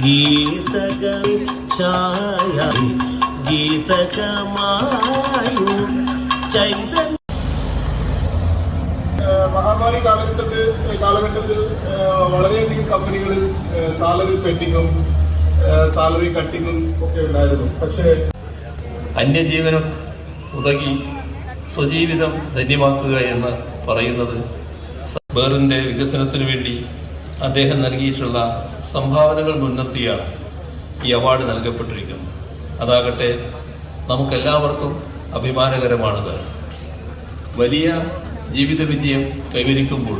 ഗീതകവി ഗീതകമായു ചൈതന്യ. മഹാമാരി കാലഘട്ടത്തിൽ വളരെയധികം കമ്പനികളിൽ സാലറി പെൻഡിങ്ങും സാലറി കട്ടിങ്ങും ഒക്കെ ഉണ്ടായിരുന്നു. പക്ഷേ അന്യജീവനം ഉതകി സ്വജീവിതം ധന്യമാക്കുക എന്ന് പറയുന്നത് ബേറിന്റെ വികസനത്തിനു വേണ്ടി അദ്ദേഹം നൽകിയിട്ടുള്ള സംഭാവനകൾ മുൻനിർത്തിയാണ് ഈ അവാർഡ് നൽകപ്പെട്ടിരിക്കുന്നത്. അതാകട്ടെ നമുക്കെല്ലാവർക്കും അഭിമാനകരമാണത്. വലിയ ജീവിത വിജയം കൈവരിക്കുമ്പോൾ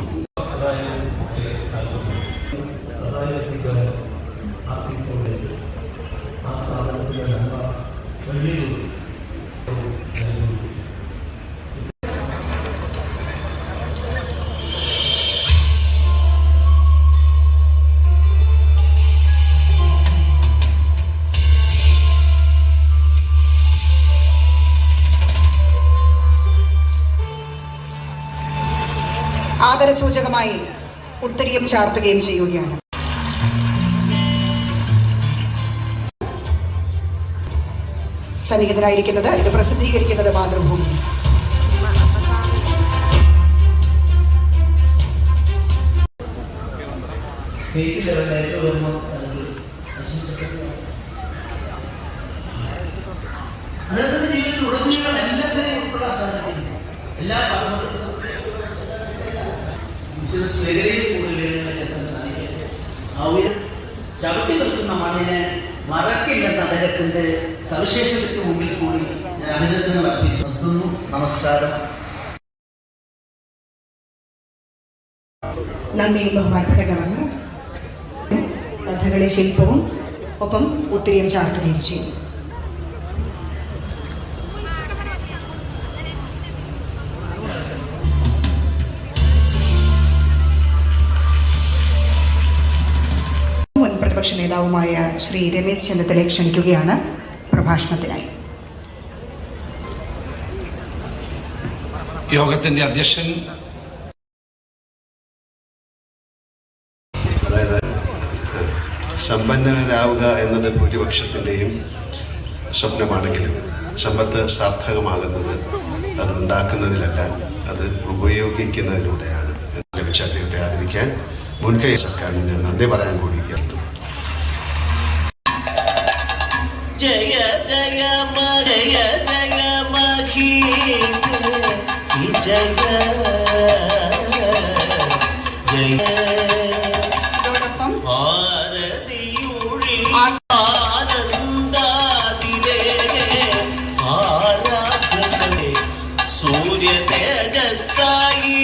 ആദരസൂചകമായി ഉത്തരീയം ചാർത്തുകയും ചെയ്യുകയാണ്. സന്നിഹിതനായിരിക്കുന്നത് ഇത് പ്രസിദ്ധീകരിക്കുന്നത് മാതൃഭൂമി. ചവിട്ടി നിൽക്കുന്ന മണ്ണിനെ മറക്കില്ലെന്ന അദ്ദേഹത്തിന്റെ സവിശേഷതയ്ക്ക് മുമ്പിൽ കൂടി ഞാൻ അഭിനന്ദനങ്ങൾ അർപ്പിച്ചു നിർത്തുന്നു. നമസ്കാരം. നന്ദി ബഹുമാനപ്പെട്ട ഗവർണർ. കഥകളി ശില്പവും ഒപ്പം ഉത്തരീയം ചാർത്തുകയും ചെയ്യും. മുൻ പ്രതിപക്ഷ നേതാവുമായ ശ്രീ രമേശ് ചെന്നിത്തലയെ ക്ഷണിക്കുകയാണ് പ്രഭാഷണത്തിനായി. യോഗത്തിന്റെ അധ്യക്ഷൻ അതായത് സമ്പന്നരാവുക എന്നത് ഭൂരിപക്ഷത്തിൻ്റെയും സ്വപ്നമാണെങ്കിലും സമ്പത്ത് സാർത്ഥകമാകുന്നത് അത് ഉണ്ടാക്കുന്നതിലല്ല, അത് ഉപയോഗിക്കുന്നതിലൂടെയാണ്. ലഭിച്ച അദ്ദേഹത്തെ ആദരിക്കാൻ മുൻകൈ സർക്കാരിന് നന്ദി പറയാൻ കൂടി കേർത്തു. ജയ ജയ ജയ ജയ മഹി ജയ ജയ ഭാരതിയൂഴി ആനന്ദാതിരേ ആരാധനേ സൂര്യ തേജസ്സായി.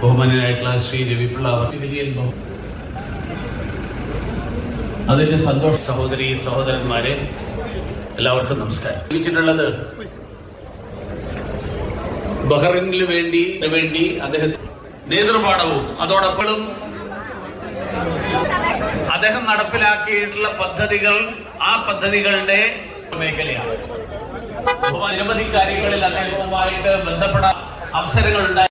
ബഹുമാനായിട്ടുള്ള ശ്രീ രവിപിള്ള അതിന്റെ സന്തോഷ സഹോദരി സഹോദരന്മാരെ എല്ലാവർക്കും നമസ്കാരം. ലഭിച്ചിട്ടുള്ളത് ബഹ്റിനിന് വേണ്ടി അദ്ദേഹം നേതൃപാഠവും അതോടൊപ്പം അദ്ദേഹം നടപ്പിലാക്കിയിട്ടുള്ള പദ്ധതികൾ ആ പദ്ധതികളുടെ മേഖലയാണ്. നിരവധി കാര്യങ്ങളിൽ അദ്ദേഹവുമായിട്ട് ബന്ധപ്പെടാൻ അവസരങ്ങൾ ഉണ്ടായി.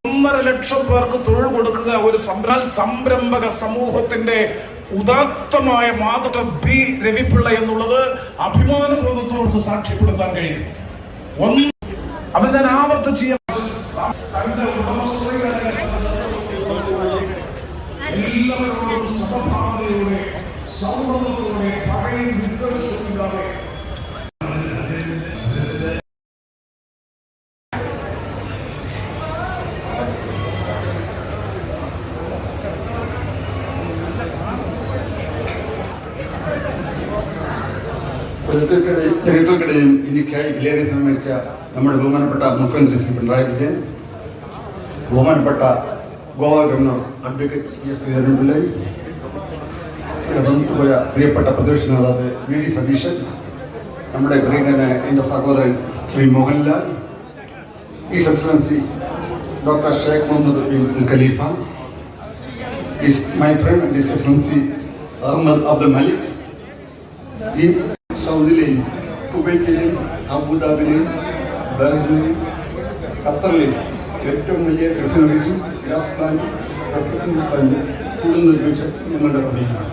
1.5 ലക്ഷം പേർക്ക് തൊഴിൽ കൊടുക്കുക ഒരു സംരംഭക സമൂഹത്തിന്റെ ഉദാത്തമായ മാതൃക ബി രവിപിള്ള എന്നുള്ളത് അഭിമാനബോധത്തോട് സാക്ഷ്യപ്പെടുത്താൻ കഴിയും. അത് ഞാൻ ആവർത്തിച്ച് എല്ലാവരോടും സമഭാവനയോടെ സൗഹൃദത്തോടെ പകയും വിദ്വേഷമില്ലാതെ തിരക്കുകൾക്കിടയിൽ എനിക്കായി വിലയേറിയ സമയത്ത് നമ്മുടെ ബഹുമാനപ്പെട്ട മുഖ്യമന്ത്രി ശ്രീ പിണറായി വിജയൻ, ബഹുമാനപ്പെട്ട ഗോവ ഗവർണർ അഡ്വക്കേറ്റ് എസ് ശ്രീധരൻപിള്ളൈ, പോയ പ്രിയപ്പെട്ട പ്രതിപക്ഷ നേതാവ് വി ഡി സതീശൻ, നമ്മുടെ പ്രിയങ്കരനായ എന്റെ സഹോദരൻ Shri Mohanlal, his excellency doctor Sheikh Mohammed bin Khalifa, is my friend and His Excellency Ahmad Abdul Malik. ഈ സൗദിയിലെയും കുവൈറ്റിലെയും അബുദാബിലെയും ബഹ്റിനിലെയും ഖത്തറിലെയും ഏറ്റവും വലിയ റിഫൈനറീസും ഗ്യാസ് പ്ലാന്റും പെട്രോളിയം പ്ലാന്റും കൂടുതൽ നിർമ്മിച്ച ഞങ്ങളുടെ കമ്പനിയാണ്.